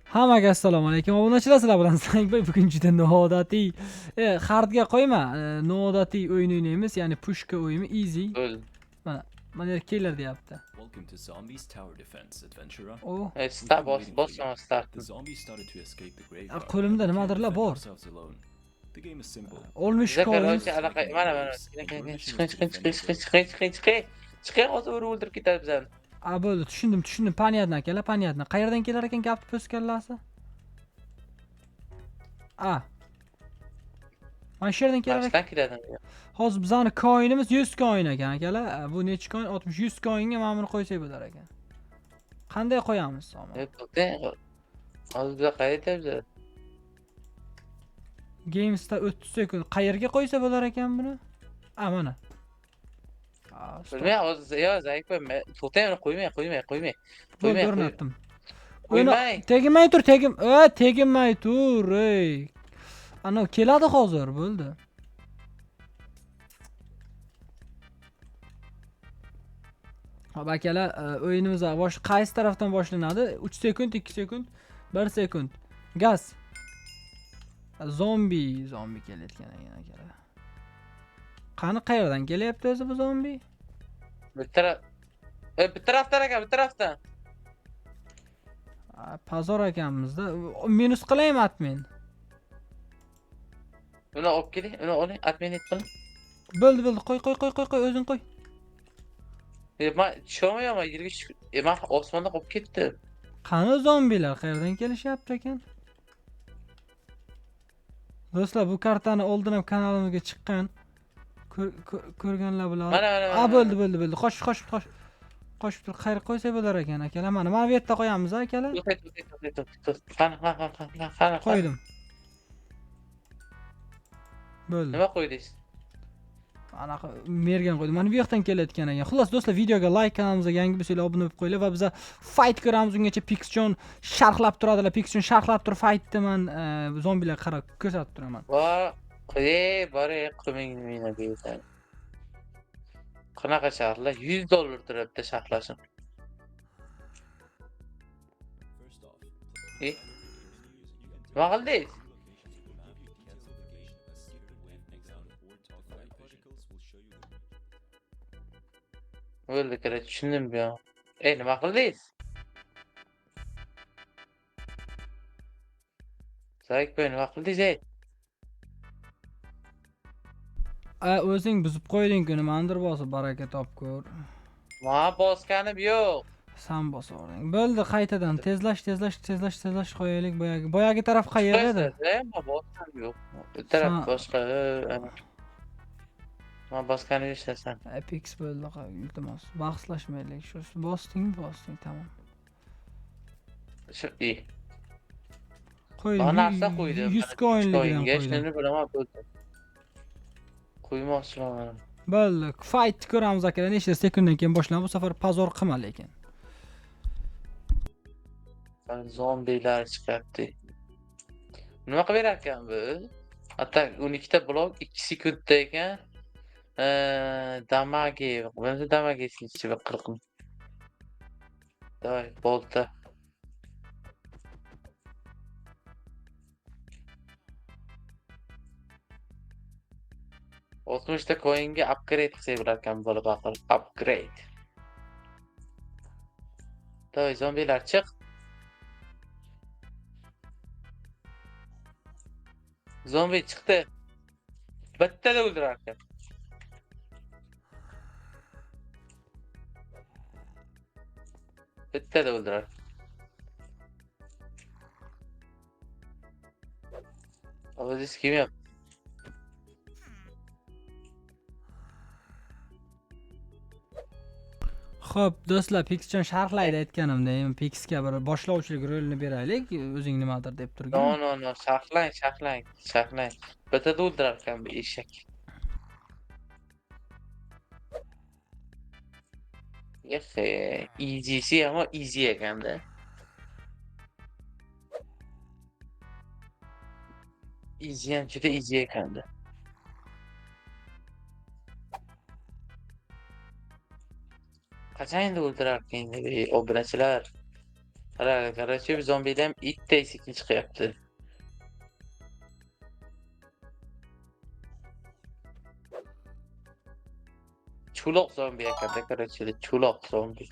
Hammaga assalomu alaykum. Obunachilar, sizlar bilan Sangbek bugun juda noodatiy, hardga qo'yma, noodatiy o'yin o'ynaymiz, ya'ni pushka o'yini easy. Öl. Mana kelar deyapti. Welcome to Zombies Tower Defense, adventurer. Oh, Start boss on start. The zombies started to escape the graveyard. qo'limda and we can't nimadirlar defend bor. ourselves alone. The game is simple. Olmuş Bize koyun. karşı alaka mana chiqing hozir urib o'ldirib ketadi bizani. Bo'ldi, tushundim. Понятно akalar, понятно. Qayerdan kelar ekan gapni po'skallasi? Mana shu yerdan kelar ekan. Boshdan keladi. Hozir bizning koinimiz 100 koin ekan akalar. Bu necha koin? 60 100 koinga mana buni qo'ysak bo'lar ekan. Qanday qo'yamiz somon? Hozir biza qayerda biza? Games'da 30 sekund. Qayerga qo'ysa bo'lar ekan buni? Mana. Bilmay, hozir yo zaif qo'yma. To'xtang, uni qo'ymay. Bo'ldi, o'rnatdim. Qo'ymay. Tegmay tur, ey. Ana keladi hozir, bo'ldi. Hop akalar, o'yinimiz qaysi tarafdan boshlanadi? 3 sekund, 2 sekund, 1 sekund. Gaz. Zombi kelayotgan ekan akalar. Qani qayerdan kelyapti o'zi bu zombi? Bir tarafdan. Pazor ekanmiz-da. Minus qilaymi admin? Uni olib keling, uni oling, admin et qiling. Bo'ldi, qo'y, o'zing qo'y. Men tusholmayapman, yerga tushib, men osmonda qolib ketdim. Qani zombilar qayerdan kelishyapti ekan? Do'stlar, bu kartani oldin ham kanalimizga chiqqan. Ko'rganlar biladi. Mana. Bo'ldi. Qo'shib tur, qayerga qo'ysak bo'lar ekan akalar. Mana bu yerda qo'yamiz, akalar. Qani. Qo'ydim. Bo'ldi. Nima qo'ydingiz? Anaqa mergan qo'ydim. Mana bu yoqdan kelayotgan ekan. Xullas do'stlar, videoga like, kanalimizga yangi bo'lsanglar obuna bo'lib qo'yinglar va biz fight ko'ramiz. Ungacha Pixjon sharhlab turadilar. Pixjon sharhlab turib fightni men zombilarga qarab ko'rsatib turaman. Bore qilmang meni deysan. Qanaqa sharhlar? $100 turibdi sharhlashim. Nima qildingiz? Bo'ldi, kerak tushundim bu. Nima qildingiz? Zaik qo'y, nima qildingiz? O'zing buzib qo'yding-ku, nimadir bosib baraka topkur. Men bosganim yo'q. Sen bosavering. Bo'ldi, qaytadan tezlash qo'yaylik. Boyagi taraf qayerda? Men bosganim yo'q. Bu taraf boshqa. Men bosganim ishlasan. Apex bo'ldi, iltimos. Bahslashmaylik. Shu bosding, tamom. Shu Qo'ydim. Bana narsa qo'ydim. 100 coinligidan qo'ydim. Shuni bilaman, bo'ldi. Qo'ymoqchiman. Bo'ldi. Fight ko'ramiz akalar. Nechta sekunddan keyin boshlanadi. Bu safar pazor qilma lekin. Zombilar chiqyapti. Nima qilib berar ekan bu? Hatta 12 ta blok 2 sekundda ekan. Damage. Bunda damage ichib 40. Davay, bolta. O'tmishda coinga upgrade qilsak bo'lar ekan, bo'lib aql. Upgrade. Davay, zombilar chiq. Zombi chiqdi. Bittada o'ldirar ekan. Bittada o'ldirar. O'zingiz kim yap? Xo'p, do'stlar, Pixjon sharhlaydi aytganimda, men Pixga bir boshlovchilik rolini beraylik. O'zing nimadir deb turgan. No, sharhlang. Bittada o'ldirar ekan bu eshak. Easy ama easy ekanda. Easy ham juda easy ekanda. Qachon endi o'ldirarkan obunachilar? Короче, bir zombiydem itday sekin chiqyapti. Cho'loq zombi ekanda, короче, cho'loq zombi.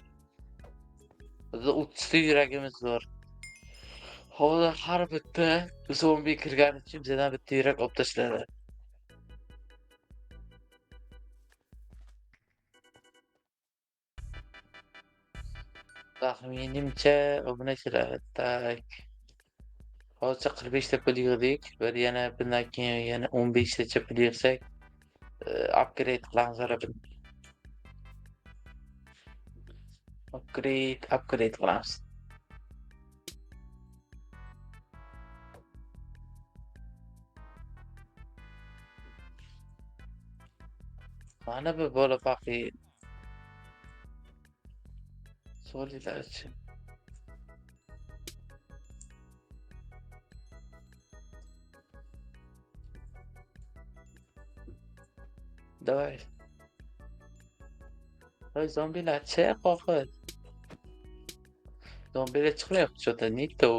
Bizda 30 ta yuragimiz bor. Hozir har bitta zombi kirgani uchun bizdan bitta yurak olib tashladi. Taxminimcha obunachilar. Tak. Hozircha 45 ta pul yig'dik. Yana bundan keyin yana 15 tacha pul yig'sak, upgrade qilamiz buni. Upgrade qilamiz. Mana bu bola faqir. Solidarchi. Давай. Ой, zombilar chiq oxir. Zombilar chiqmayapti что-то, не то.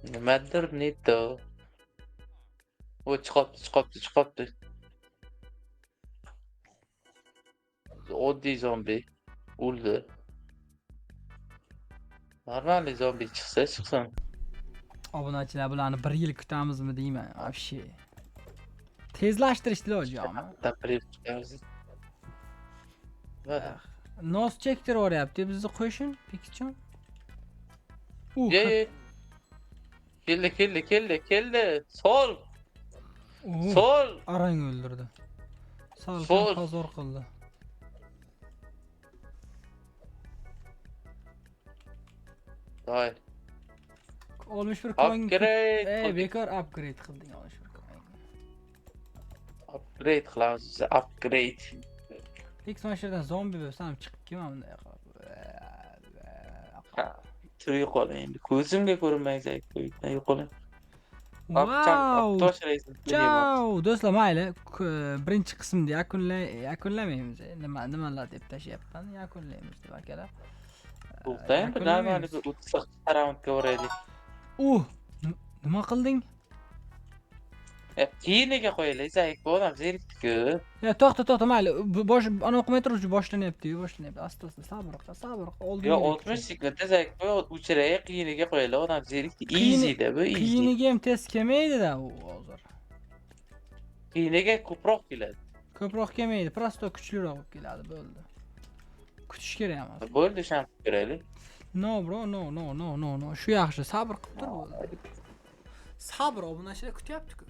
Nimadir не то. O chiqyapti. Oddiy zombi o'ldi. Normal zombi chiqsa chiqsin. Obunachilar bularni 1 yil kutamizmi deyman. Вообще. Tezlashtirishdi iloji yo'qmi? Nos chektiryapti bizni qo'shin, Pikchon. Ye. Keldi. Sol. Sol. Arang o'ldirdi. Sol. Sol pozor qildi. Voy. 61 coin. Upgrade. Bekor upgrade qilding 61 coin. Upgrade qilamiz. Upgrade. Pix mana shu yerdan zombi bo'lsam chiqib kelman bunday qilib. Turib yo'qoling endi. Ko'zimga ko'rinmaysiz qo'yibdan yo'qoling. Wow! Toshlaysiz. Ciao! Do'stlar, mayli. Birinchi qismni yakunlamaymiz. Nimalar deb tashyapman. Yakunlaymiz deb akalar. To'xtang, normali bir 30 raundga boraylik. Nima qilding? Keyiniga qo'yaylik, zaif bu odam zerikdi-ku. To'xta, mayli. Ana o'qimay turuvchi boshlanyapti. Asta-asta sabr qil. Oldin. Yo, 60 sekundda zaif qo'y, o'chiray, keyiniga qo'yaylik, odam zerikdi. Easy-da bu, easy. Keyiniga ham tez kelmaydi-da u hozir. Keyiniga ko'proq keladi. Ko'proq kelmaydi, prosto kuchliroq bo'lib keladi, bo'ldi. Kutish kerak emas. Bo'ldi, sham ko'raylik. No bro, no. Shu yaxshi, sabr qilib tur bo'ldi. Sabr obunachilar kutyapti-ku.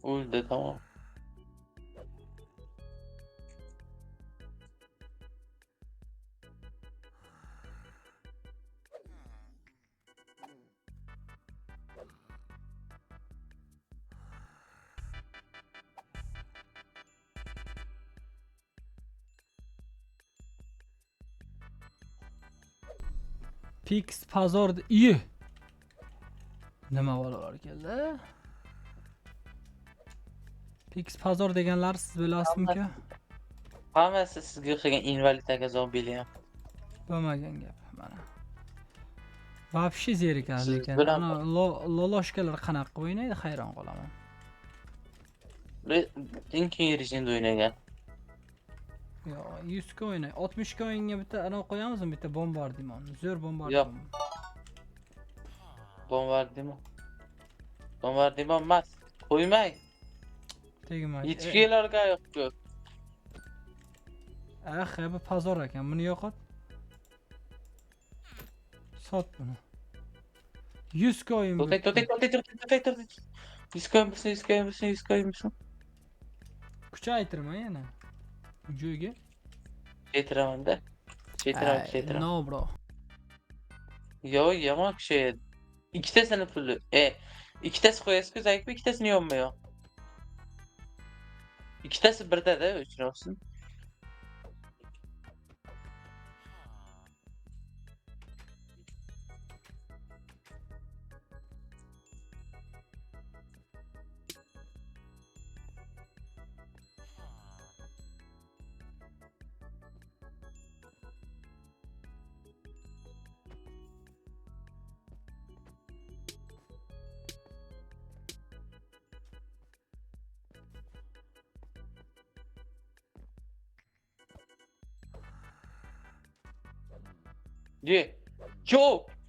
O'ldi, tamam. Pix Pazor iyi. Nima bolalar keldi? Pix Pazor deganlar siz bilasizmi-ku? Hammasi sizga o'xshagan invalid aka zombilar. Bo'lmagan gap mana. Вообще zerikadi Siz lekin. bilan- Ana loloshkalar qanaqa o'ynaydi, hayron qolaman. Eng keng rejimda o'ynagan. Yo, 100 ga o'ynay. 60 ga o'yinga bitta ana qo'yamizmi? Bitta bombardimon. Zo'r bombardimon. Bombardimon emas. Qo'ymang. Tegmaydi. Yetib kelarga yo'q-ku. Ah, bu pazar ekan. Buni yo'qot. Sot buni. 100 koyun. Tutay. 100 koyun. Kuchaytirma yana. Joyga. Getiraman da. Getiraman. No bro. Yo yomon kishi. Ikkitasini puli. Ikkitasi qo'yasiz-ku, zaykmi, ikkitasini yo'qmi? Ikkitasi birda-da, uchun olsin.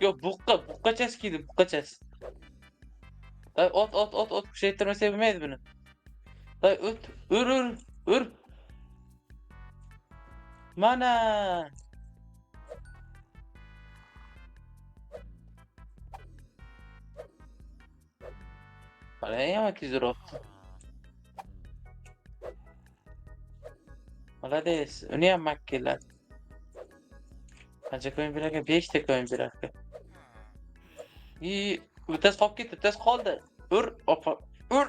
Yo, buqqachasi keldi, buqqachasi. Dayı ot, bir şey ettirmese bilmeyiz bunu. Dayı ür. Mana. Bana tezroq. Молодец, uni ham makkilladi. Qancha ko'yin berar ekan? 5 ta ko'yin berar ekan. Bittasi qolib ketdi, bittasi qoldi. Ur, opa, ur.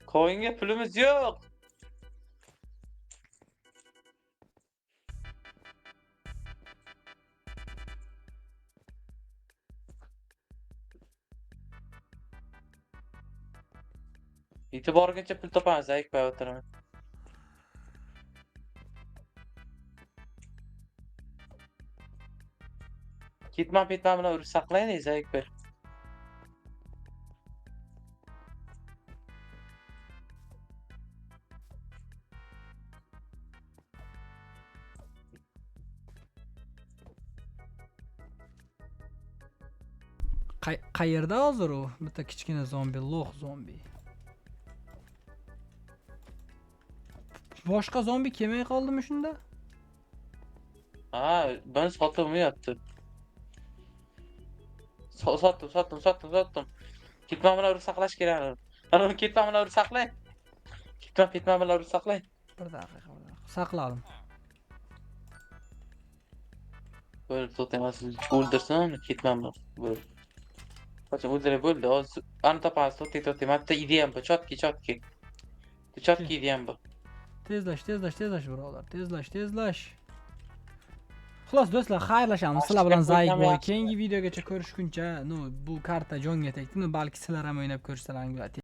Koyinga pulimiz yo'q. Yetib borguncha pul topamiz, aytmay o'tiraman. Ketmam bilan urib saqlaylik, Zaykber. Qayerda hozir u? Bitta kichkina zombi, lo'q zombi. Boshqa zombi kelmay qoldimi shunda? Ben sotulmayapti. Sotdim. Ketmam bilan urib saqlash kerak. Ana ketmam bilan urib saqlang. Ketmam bilan urib saqlang. Bir daqiqa. Saqladim. Böyle tutamasın. O'ldirsin, ketmam bilan. Böyle. Qachon o'ldirib bo'ldi. Hozir ani topamiz, to'xtang. Bitta ideyam bor, chotki. Chotki ideyam bor. Tezlash birodar. Tezlash. Xullas do'stlar, xayrlashamiz. Sizlar bilan Zaykboy keyingi videogacha ko'rishguncha, bu karta jonga tegdi. Balki sizlar ham o'ynab ko'rishsalaringiz